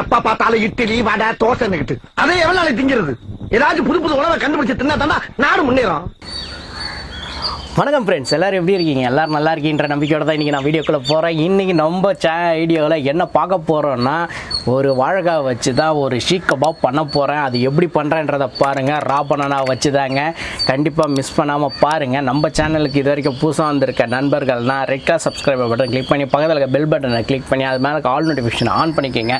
எப்ப பார்த்தாலும் இட்லி வடை தோசைன்னுகிட்டு அதே எவ்வளவு நாளைக்கு திங்கிறது? ஏதாச்சும் புது புது உணவை கண்டுபிடிச்சு தின்னா தானே நாடு முன்னேறும். வணக்கம் ஃப்ரெண்ட்ஸ், எல்லோரும் எப்படி இருக்கீங்க? எல்லோரும் நல்லா இருக்கீன்ற நம்பிக்கையோட தான் இன்றைக்கி நான் வீடியோக்குள்ளே போகிறேன். இன்றைக்கி நம்ம வீடியோவில் என்ன பார்க்க போகிறோன்னா, ஒரு வாழைக்காய் வச்சு தான் ஒரு ஷீக் கபாப் பண்ண போகிறேன். அது எப்படி பண்ணுறேன்றதை பாருங்கள். ரா பனானா வச்சு தாங்க, கண்டிப்பாக மிஸ் பண்ணாமல் பாருங்கள். நம்ம சேனலுக்கு இது வரைக்கும் புதுசாக வந்திருக்க நண்பர்கள்னால் red colour subscriber button click பண்ணி பக்கத்தில் இருக்க பெல் பட்டனை கிளிக் பண்ணி அது மேலே ஆல் நோட்டிஃபிகேஷன் ஆன் பண்ணிக்கோங்க.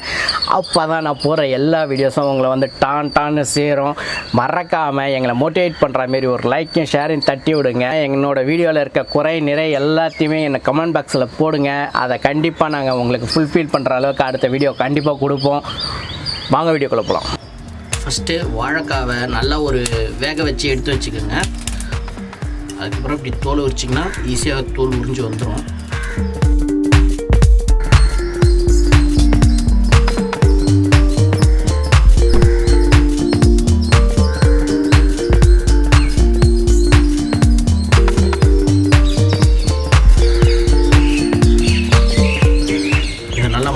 அப்போ தான் நான் போகிற எல்லா வீடியோஸும் உங்களை வந்து டான்னு சேரும். மறக்காமல் எங்களை மோட்டிவேட் பண்ணுற மாரி ஒரு லைக்கையும் ஷேரையும் தட்டி விடுங்க. என்னோட வீடியோவில் இருக்க குறை நிறை எல்லாத்தையுமே எனக்கு கமெண்ட் பாக்ஸில் போடுங்க. அதை கண்டிப்பாக நாங்கள் உங்களுக்கு ஃபுல்ஃபில் பண்ணுற அளவுக்கு அடுத்த வீடியோ கண்டிப்பாக கொடுப்போம். வாங்க வீடியோக்குள்ளே போகலாம். ஃபஸ்ட்டு வாழைக்காவை நல்லா ஒரு வேக வச்சு எடுத்து வச்சுக்கோங்க. அதுக்கப்புறம் இப்படி தோல் உரிச்சிங்கன்னா ஈஸியாக தோல் உறிஞ்சி வந்துடும்.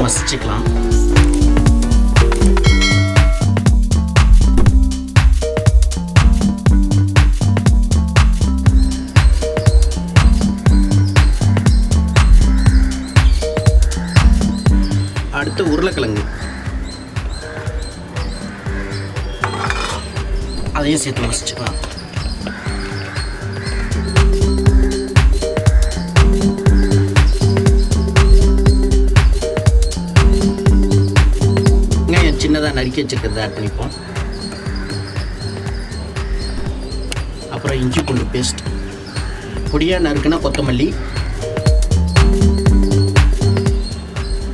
மசிச்சுக்கலாம். அடுத்து உருளைக்கிழங்கு, அதையும் சேர்த்து மசிச்சுக்கலாம். சின்னதாக நறுக்கி வச்சுக்கிறத ஆட் பண்ணிப்போம். அப்புறம் இஞ்சி பூண்டு பேஸ்ட், பொடியாக நறுக்குனா கொத்தமல்லி,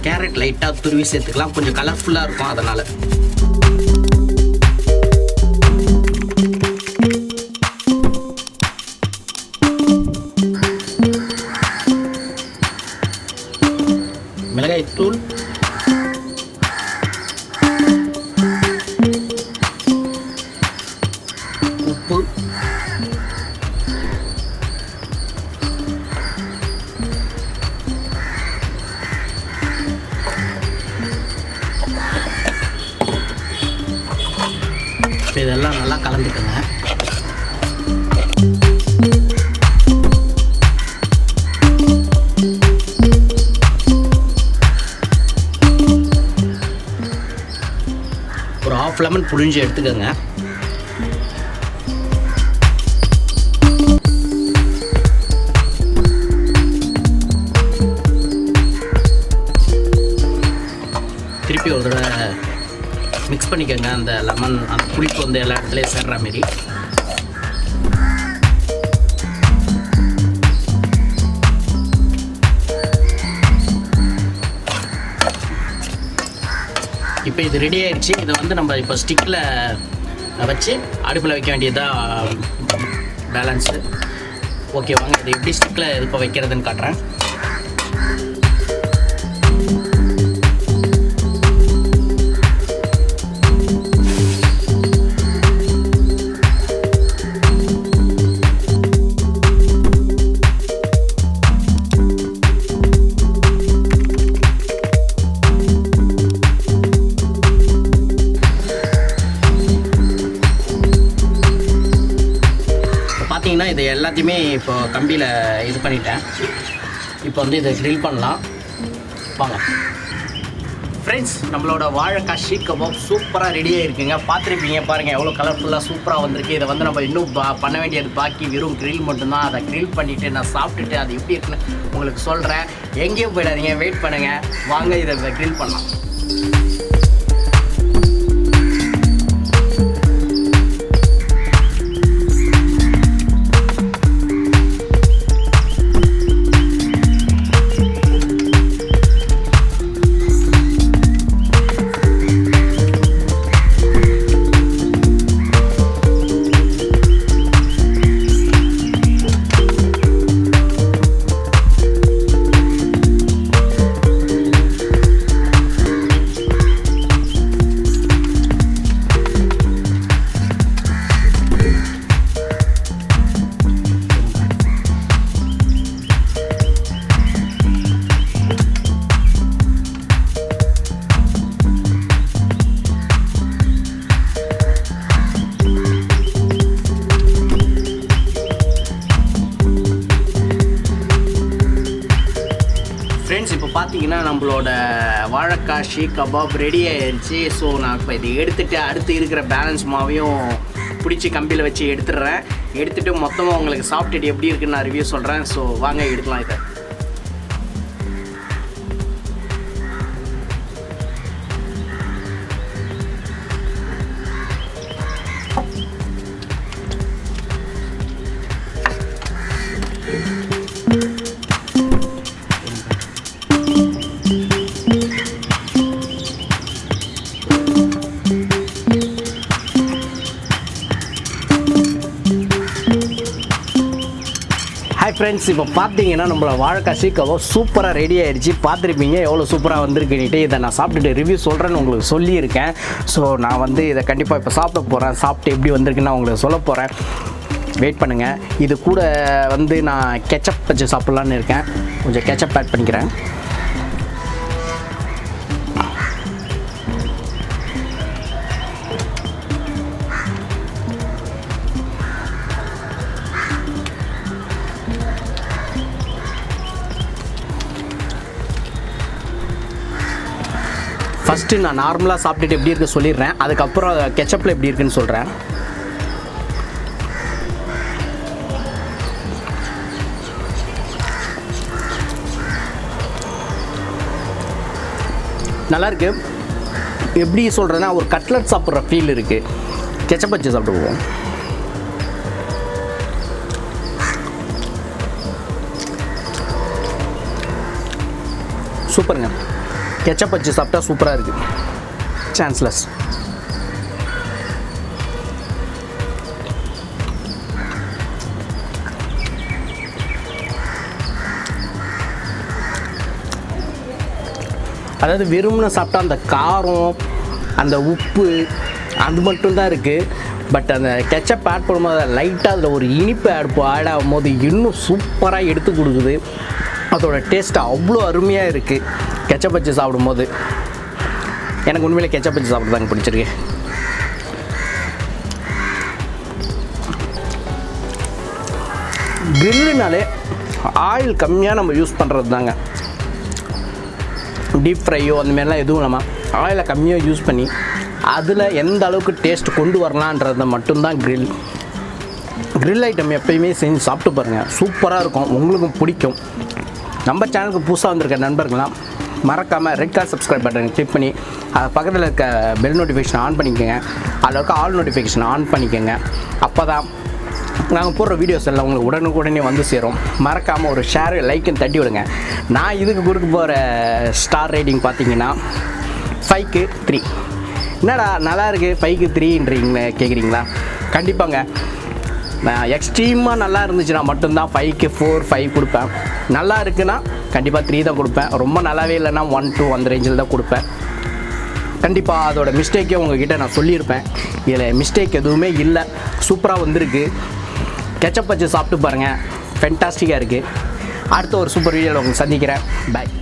கேரட் லைட்டாக துருவி சேர்த்துக்கலாம். கொஞ்சம் கலர்ஃபுல்லாக இருக்கும் அதனால். மிளகாய்த்தூள், உப்பு, இதெல்லாம் நல்லா கலந்துக்கோங்க. ஒரு ½ லெமன் புழிஞ்சு எடுத்துக்கோங்க. திருப்பி ஒரு தடவை மிக்ஸ் பண்ணிக்கோங்க. அந்த லெமன் அந்த புளிப்பு வந்து எல்லா இடத்துலையும் சேர்ற மாரி. இப்போ இது ரெடி ஆகிடுச்சு. இதை வந்து நம்ம இப்போ ஸ்டிக்கில் வச்சு அடுப்பில் வைக்க வேண்டியதாக பேலன்ஸு. ஓகே, வாங்க இது எப்படி ஸ்டிக்கில் இப்போ வைக்கிறதுன்னு காட்டுறேன். பார்த்தீங்கன்னா இது எல்லாத்தையுமே இப்போ கம்பியில் இது பண்ணிட்டேன். இப்போ வந்து இதை க்ரில் பண்ணலாம். வாங்க ஃப்ரெண்ட்ஸ், நம்மளோட வாழைக்காய் ஷீக் கபாப் சூப்பராக ரெடியாக இருக்குங்க. பார்த்துருப்பீங்க, பாருங்கள் எவ்வளோ கலர்ஃபுல்லாக சூப்பராக வந்திருக்கு. இதை வந்து நம்ம இன்னும் பண்ண வேண்டியது பாக்கி வெறும் க்ரில் மட்டும்தான். அதை க்ரில் பண்ணிவிட்டு நான் சாப்பிட்டுட்டு அது எப்படி இருக்குன்னு உங்களுக்கு சொல்கிறேன். எங்கேயும் போயிடாதீங்க, வெயிட் பண்ணுங்கள். வாங்க இதை க்ரில் பண்ணலாம். பார்த்தீங்கன்னா நம்மளோட வாழைக்காய் ஷீக் கபாப் ரெடி ஆயிடுச்சு. ஸோ நான் இப்போ இதை எடுத்துகிட்டு அடுத்து இருக்கிற பேலன்ஸ் மாவையும் பிடிச்சி கம்பியில் வச்சு எடுத்துகிட்டு மொத்தமாக உங்களுக்கு சாப்பிட்டுட்டு எப்படி இருக்குன்னு நான் ரிவ்யூ சொல்கிறேன். ஸோ வாங்க எடுக்கலாம் இதை. ஹாய் ஃப்ரெண்ட்ஸ், இப்போ பார்த்தீங்கன்னா நம்மளோட வாழைக்காய் ஷீக் கபாப் சூப்பராக ரெடி ஆகிடுச்சு. பார்த்துருப்பீங்க எவ்வளோ சூப்பராக வந்திருக்குன்னுட்டு. இதை நான் சாப்பிட்டுட்டு ரிவ்யூ சொல்கிறேன்னு உங்களுக்கு சொல்லியிருக்கேன். ஸோ நான் இதை கண்டிப்பாக இப்போ சாப்பிட போகிறேன். சாப்பிட்டு எப்படி வந்திருக்குன்னு உங்களுக்கு சொல்ல போகிறேன். வெயிட் பண்ணுங்கள். இது கூட நான் கெச்சப் வச்சு சாப்பிட்லான்னு இருக்கேன். கொஞ்சம் கெச்சப் ஆட் பண்ணிக்கிறேன். ஃபஸ்ட்டு நான் நார்மலாக சாப்பிட்டுட்டு எப்படி இருக்கு சொல்லிடுறேன். அதுக்கப்புறம் கெச்சப்பில் எப்படி இருக்குன்னு சொல்கிறேன். நல்லாயிருக்கு. எப்படி சொல்கிறேன்னா ஒரு கட்லட் சாப்பிட்ற ஃபீல் இருக்குது. கெச்சப் வச்சு சாப்பிடுவோம். சூப்பருங்க. கெச்சப் வச்சு சாப்பிட்டா சூப்பராக இருக்குது. சான்ஸ்லெஸ். அதாவது வெறும்னு சாப்பிட்டா அந்த காரம் அந்த உப்பு அது மட்டும்தான் இருக்குது. பட் அந்த கெச்சப் ஆட் பண்ணும்போது லைட்டாக அதில் ஒரு இனிப்பு ஆட் ஆகும்போது இன்னும் சூப்பராக எடுத்து கொடுக்குது. அதோட டேஸ்ட்டு அவ்வளோ அருமையாக இருக்குது. கெச்சப் வச்சு சாப்பிடும்போது எனக்கு உண்மையிலே கெச்சப் வச்சு சாப்பிட்றதாங்க பிடிச்சிருக்கு. கிரில்லுனாலே ஆயில் கம்மியாக நம்ம யூஸ் பண்ணுறது தாங்க. டீப் ஃப்ரையோ அந்தமாரிலாம் எதுவும் இல்லாமல் ஆயிலை கம்மியாக யூஸ் பண்ணி அதில் எந்த அளவுக்கு டேஸ்ட் கொண்டு வரலான்றதை மட்டும்தான் கிரில் ஐட்டம் எப்பயுமே செஞ்சு சாப்பிட்டு பாருங்கள். சூப்பராக இருக்கும். உங்களுக்கும் பிடிக்கும். நம்ம சேனலுக்கு புதுசாக வந்திருக்க நண்பர்கள்லாம் மறக்காமல் ரெட் கலர் சப்ஸ்கிரைப் பட்டனை கிளிக் பண்ணி அது பக்கத்தில் இருக்க பெல் நோட்டிஃபிகேஷன் ஆன் பண்ணிக்கோங்க. அதில் இருக்க ஆல் நோட்டிஃபிகேஷன் ஆன் பண்ணிக்கோங்க. அப்போ தான் நாங்கள் போடுற வீடியோஸ் எல்லாம் உங்களுக்கு உடனுக்குடனே வந்து சேரும். மறக்காமல் ஒரு ஷேர் லைக்குன்னு தட்டி விடுங்க. நான் இதுக்கு கொடுக்க போகிற ஸ்டார் ரேட்டிங் பார்த்தீங்கன்னா 5க்கு 3. என்னடா நல்லா இருக்குது 5க்கு 3ன்றீங்க கேட்குறீங்களா? கண்டிப்பாங்க. நான் எக்ஸ்ட்ரீமாக நல்லா இருந்துச்சுன்னா மட்டும்தான் 5க்கு 4, 5 கொடுப்பேன். நல்லா இருக்குன்னா கண்டிப்பாக 3 தான் கொடுப்பேன். ரொம்ப நல்லாவே இல்லைன்னா 1, 2 அந்த ரேஞ்சில் தான் கொடுப்பேன். கண்டிப்பாக அதோட மிஸ்டேக்கே உங்ககிட்ட நான் சொல்லியிருப்பேன். இதில் மிஸ்டேக் எதுவுமே இல்லை. சூப்பராக வந்திருக்கு. கெச்சப் வச்சு சாப்பிட்டு பாருங்கள். ஃபென்டாஸ்டிக்காக இருக்குது. அடுத்த ஒரு சூப்பர் வீடியோவில் உங்களுக்கு சந்திக்கிறேன். பாய்.